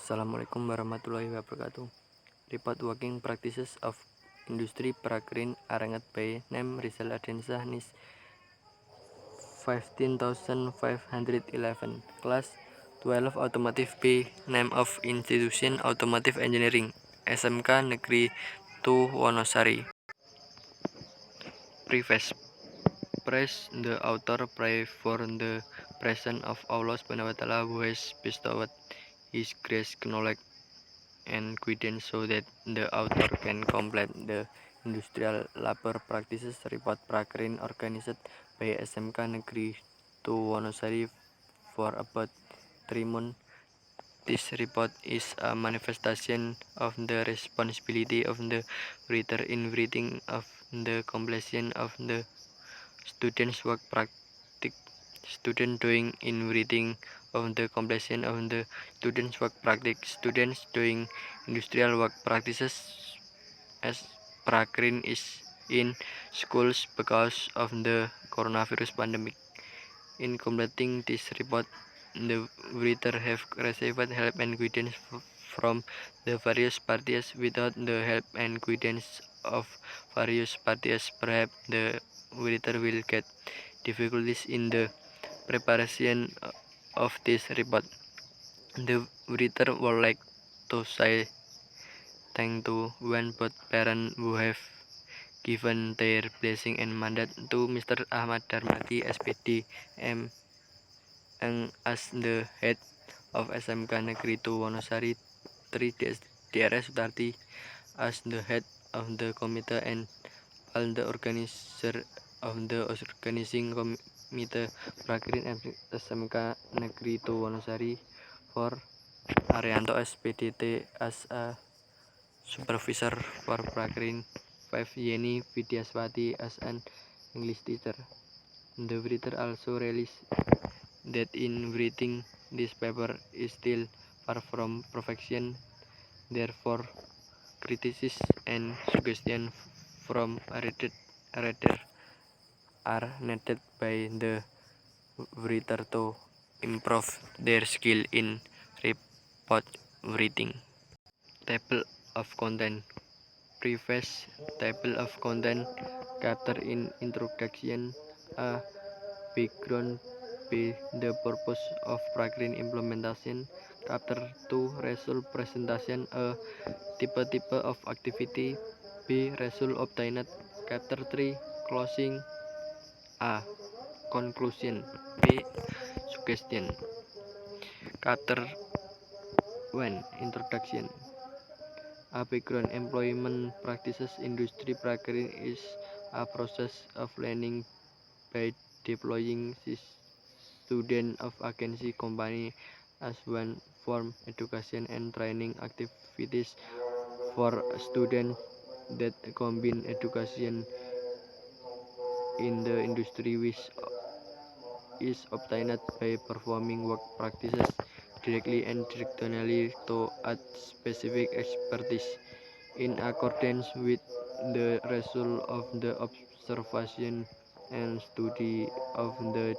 Assalamualaikum warahmatullahi wabarakatuh. Report working practices of industry prakreen aranget by name Rizal Ardiansyah NIS 15511 Class 12 Automotive B Name of Institution Automotive Engineering SMK Negeri 2 Wonosari. Preface. Praise the author, pray for the presence of Allah Subhanahu wa Ta'ala who has bestowed His grace, knowledge, and guidance so that the author can complete the industrial labor practices report prakreen organized by SMK Negeri 2 Wonosari for about 3 months. This report is a manifestation of the responsibility of the writer in writing of the completion of the students' work practice. Student doing in writing of the completion of the students' work practice. Students doing industrial work practices as prakreen is in schools because of the coronavirus pandemic. In completing this report, the writer have received help and guidance from the various parties. Without the help and guidance of various parties, perhaps the writer will get difficulties in the preparation of this report. The writer would like to say thank to one both parents who have given their blessing and mandate to Mr. Ahmad Darmadi SPD M as the head of SMK Negeri 2 Wonosari 3 DRS Sutarti as the head of the committee and all the organizer of the organizing committee prakreen SMK Negeri 2 Wonosari for Arianto SPDT as a supervisor for prakreen 5 Yeni Vidyaswati as an English teacher. The writer also released that in writing this paper is still far from perfection, therefore criticism and suggestion from a reader are needed by the writer to improve their skill in report writing. Table of content. Preface. Table of content. Chapter in introduction. A background. B. The purpose of prakreen implementation. Chapter 2. Result presentation. A type of activity. B. Result obtained. Chapter 3. Closing. A. Conclusion. B. Suggestion. Chapter 1. Introduction. A background. Employment practices industry prakreen is a process of learning by deploying students of agency company as one form education and training activities for students that combine education in the industry which is obtained by performing work practices directly and directionally to add specific expertise in accordance with the result of the observation and study of the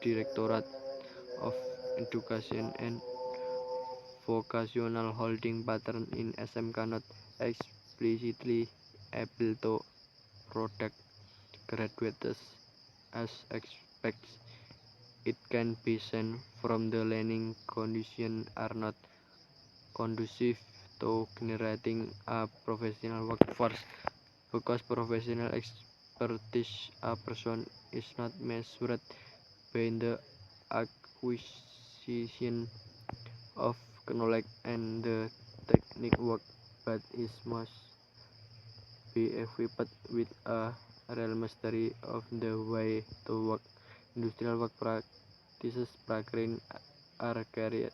Directorate of Education and Vocational holding pattern in SMK not explicitly able to product graduates as expects. It can be seen from the learning conditions are not conducive to generating a professional workforce because professional expertise a person is not measured by the acquisition of knowledge and the technique work, but it must be equipped with a real mastery of the way to work. Industrial work practices prakreen are carried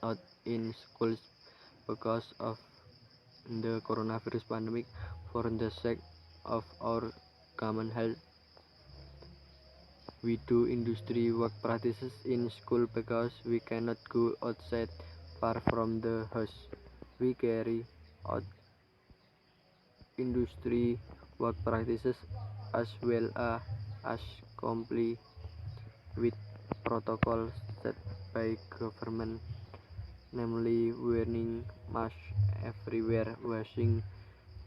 out in schools because of the coronavirus pandemic for the sake of our common health. We do industry work practices in school because we cannot go outside far from the house. We carry out industry work practices as well as comply with protocols set by government namely wearing masks everywhere, washing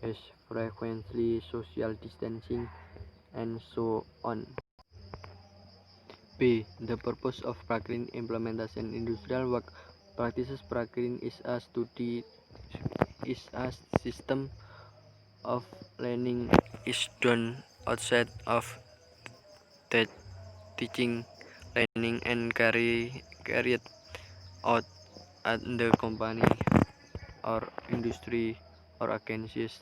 hands frequently, social distancing, and so on. B. The purpose of Prakrin implementation industrial work practices. Prakrin is a system of learning is done outside of the teaching, learning and carried out at the company or industry or agencies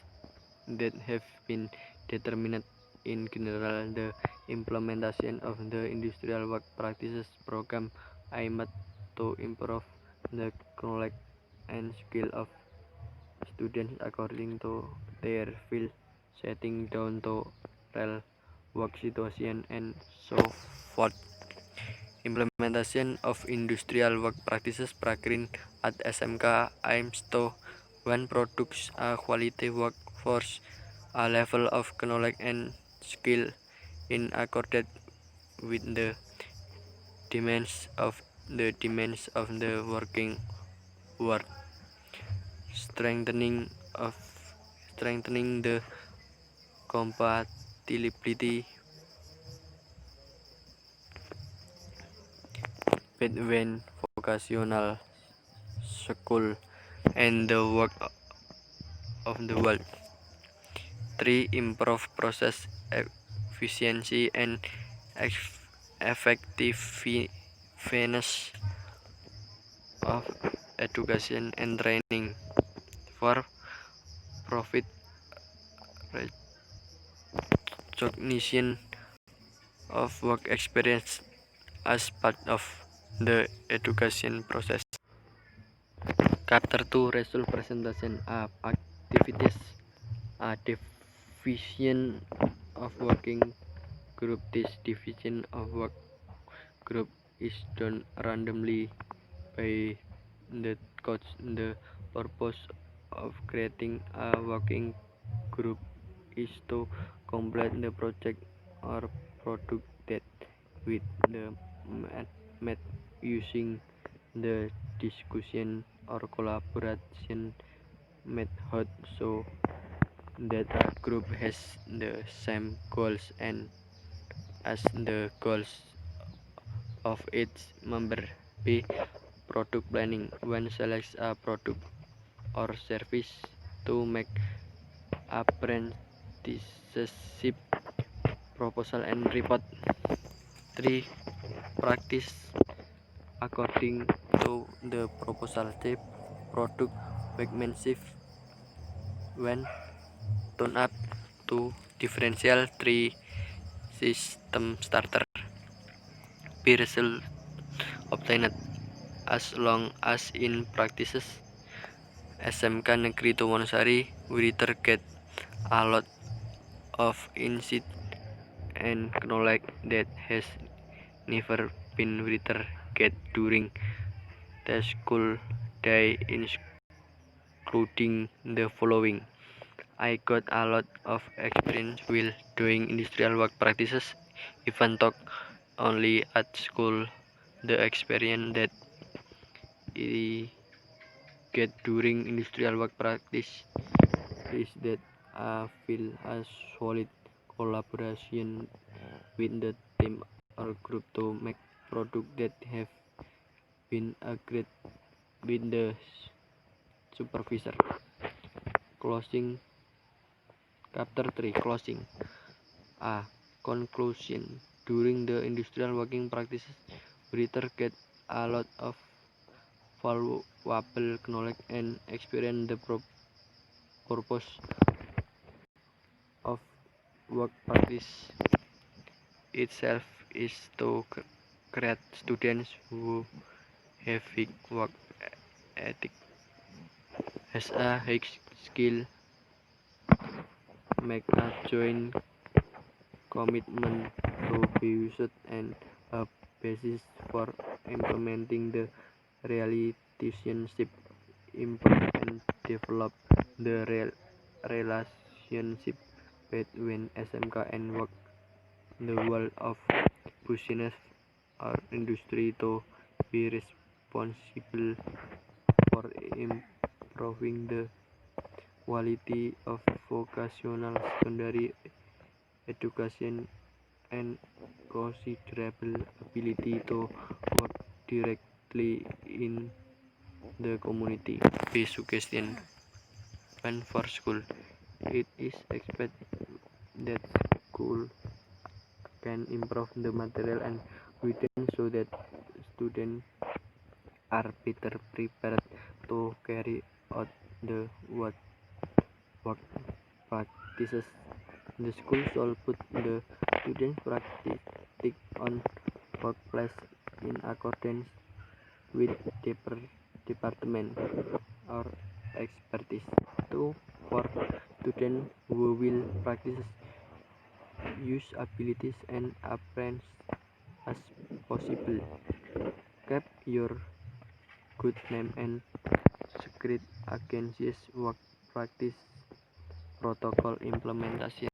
that have been determined. In general, the implementation of the industrial work practices program aimed to improve the knowledge and skill of students according to their field setting down to real work situation and so forth. Implementation of industrial work practices Prakrin at SMK aims to one produce a quality workforce, a level of knowledge and skill in accordance with the demands of the working world, strengthening of strengthening the compatibility between vocational school and the work of the world. 3. Improve process efficiency and effectiveness of education and training. 4. Profit recognition of work experience as part of the education process. Chapter 2. Result presentation of activities. A division of working group. This division of work group is done randomly by the coach. The purpose of creating a working group is to complete the project or product that with the math using the discussion or collaboration method, so that a group has the same goals and as the goals of its member. B. Product planning. One selects a product or service to make apprenticeship proposal and report. 3. Practice according to the proposal. Type product workmanship when turned up to differential 3 system starter. B. Result obtained as long as in practices. SMK Negeri Wonosari Writer get a lot of insight and knowledge that has never been written get during the school day, including the following. I got a lot of experience while doing industrial work practices, even though only at school. The experience that I get during industrial work practice is that I feel a solid collaboration with the team or group to make product that have been agreed with the supervisor. Closing. Chapter 3. Closing. A. Conclusion. During the industrial working practices, writer get a lot of valuable knowledge and experience. The purpose of work practice itself is to create students who have high work ethic, has a high skill, make a joint commitment to be used, and a basis for implementing the relationship, improve and develop the relationship between SMK and work, the world of business or industry, to be responsible for improving the quality of vocational secondary education and considerable ability to work directly in the community. B. Suggestion. Plan for school. It is expected that school can improve the material and equipment so that students are better prepared to carry out the work practices. The school should put the students' practice on workplace in accordance with department or expertise. 2. For students who will practice use abilities and apprentice as possible. Keep your good name and secret against work practice protocol implementation.